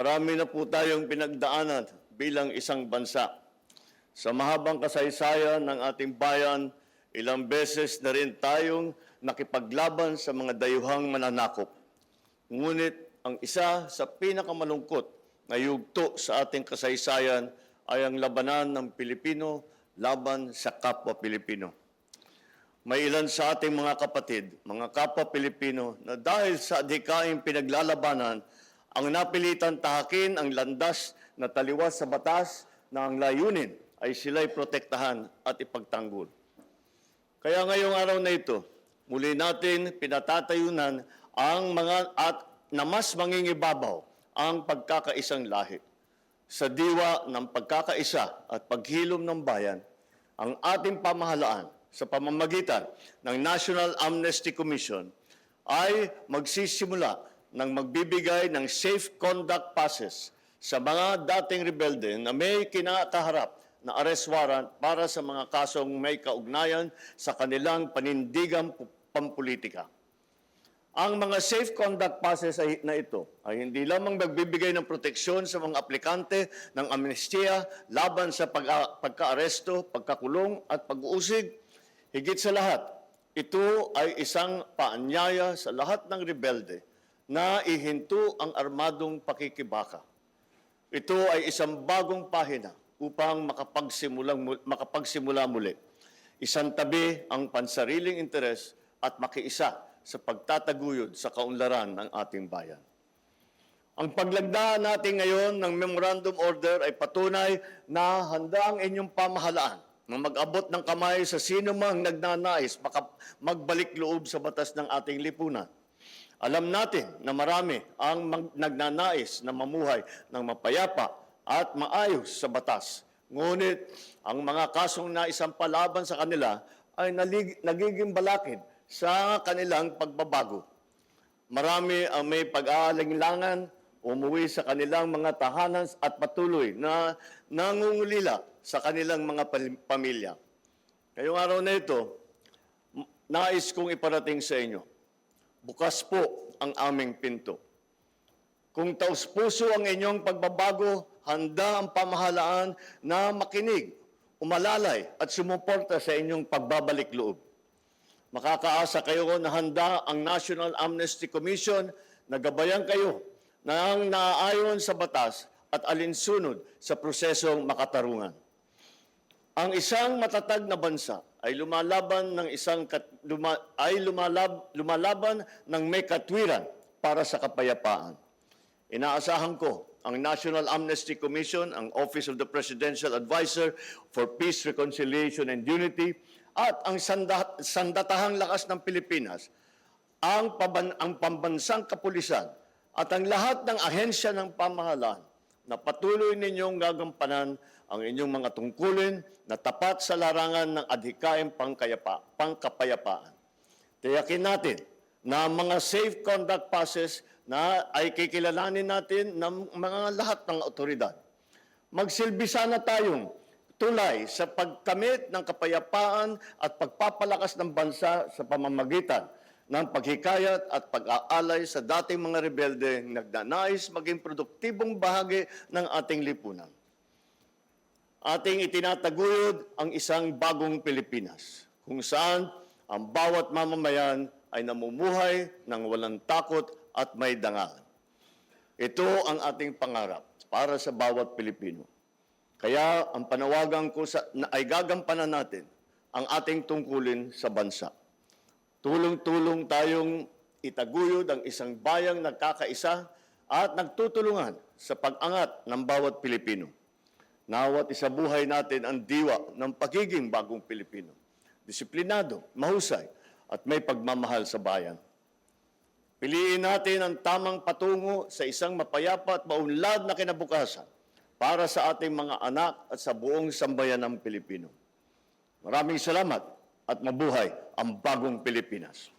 Marami na po tayong pinagdaanan bilang isang bansa. Sa mahabang kasaysayan ng ating bayan, ilang beses na rin tayong nakipaglaban sa mga dayuhang mananakop. Ngunit ang isa sa pinakamalungkot na yugto sa ating kasaysayan ay ang labanan ng Pilipino laban sa kapwa Pilipino. May ilan sa ating mga kapatid, mga kapwa Pilipino, na dahil sa adhikaing pinaglalabanan, ang napilitan tahakin ang landas na taliwas sa batas na ang layunin ay sila'y protektahan at ipagtanggol. Kaya ngayong araw na ito, muli natin pinatatayunan ang mga at na mas mangingibabaw ang pagkakaisang lahi. Sa diwa ng pagkakaisa at paghilom ng bayan, ang ating pamahalaan sa pamamagitan ng National Amnesty Commission ay magsisimula ng magbibigay ng safe conduct passes sa mga dating rebelde na may kinakaharap na arrest warrant para sa mga kasong may kaugnayan sa kanilang panindigang pampolitika. Ang mga safe conduct passes na ito ay hindi lamang magbibigay ng proteksyon sa mga aplikante ng amnestiya laban sa pagka-aresto, pagkakulong at pag-uusig. Higit sa lahat, ito ay isang paanyaya sa lahat ng rebelde na ihinto ang armadong pakikibaka. Ito ay isang bagong pahina upang makapagsimula muli. Isang tabi ang pansariling interes at makiisa sa pagtataguyod sa kaunlaran ng ating bayan. Ang paglagda natin ngayon ng Memorandum Order ay patunay na handa ang inyong pamahalaan na mag-abot ng kamay sa sino mang nagnanais magbalik loob sa batas ng ating lipunan. Alam natin na marami ang nagnanais na mamuhay ng mapayapa at maayos sa batas. Ngunit ang mga kasong naisampalaban sa kanila ay nagiging balakid sa kanilang pagbabago. Marami ang may pag-aalinlangan, umuwi sa kanilang mga tahanan at patuloy na nangungulila sa kanilang mga pamilya. Ngayong araw na ito, nais kong iparating sa inyo, bukas po ang aming pinto. Kung taus-puso ang inyong pagbabago, handa ang pamahalaan na makinig, umalalay at sumuporta sa inyong pagbabalik loob. Makakaasa kayo na handa ang National Amnesty Commission na gabayan kayo ng naaayon sa batas at alinsunod sa prosesong makatarungan. Ang isang matatag na bansa ay lumalaban ng may katwiran para sa kapayapaan. Inaasahan ko ang National Amnesty Commission, ang Office of the Presidential Advisor for Peace, Reconciliation and Unity, at ang sandatahang lakas ng Pilipinas, ang pambansang kapulisan, at ang lahat ng ahensya ng pamahalaan na patuloy ninyong gagampanan ang inyong mga tungkulin na tapat sa larangan ng adhikaing pangkapayapaan. Tiyakin natin na mga safe conduct passes na ay kikilalanin natin ng mga lahat ng otoridad. Magsilbi sana tayong tulay sa pagkamit ng kapayapaan at pagpapalakas ng bansa sa pamamagitan ng paghikayat at pag-aalay sa dating mga rebelde nagnanais maging produktibong bahagi ng ating lipunan. Ating itinataguyod ang isang bagong Pilipinas, kung saan ang bawat mamamayan ay namumuhay ng walang takot at may dangal. Ito ang ating pangarap para sa bawat Pilipino. Kaya ang panawagan ko ay gagampanan natin ang ating tungkulin sa bansa. Tulong-tulong tayong itaguyod ang isang bayang nagkakaisa at nagtutulungan sa pag-angat ng bawat Pilipino. Nawat isabuhay natin ang diwa ng pagiging bagong Pilipino. Disiplinado, mahusay, at may pagmamahal sa bayan. Piliin natin ang tamang patungo sa isang mapayapa at maunlad na kinabukasan para sa ating mga anak at sa buong sambayan ng Pilipino. Maraming salamat at mabuhay ang bagong Pilipinas.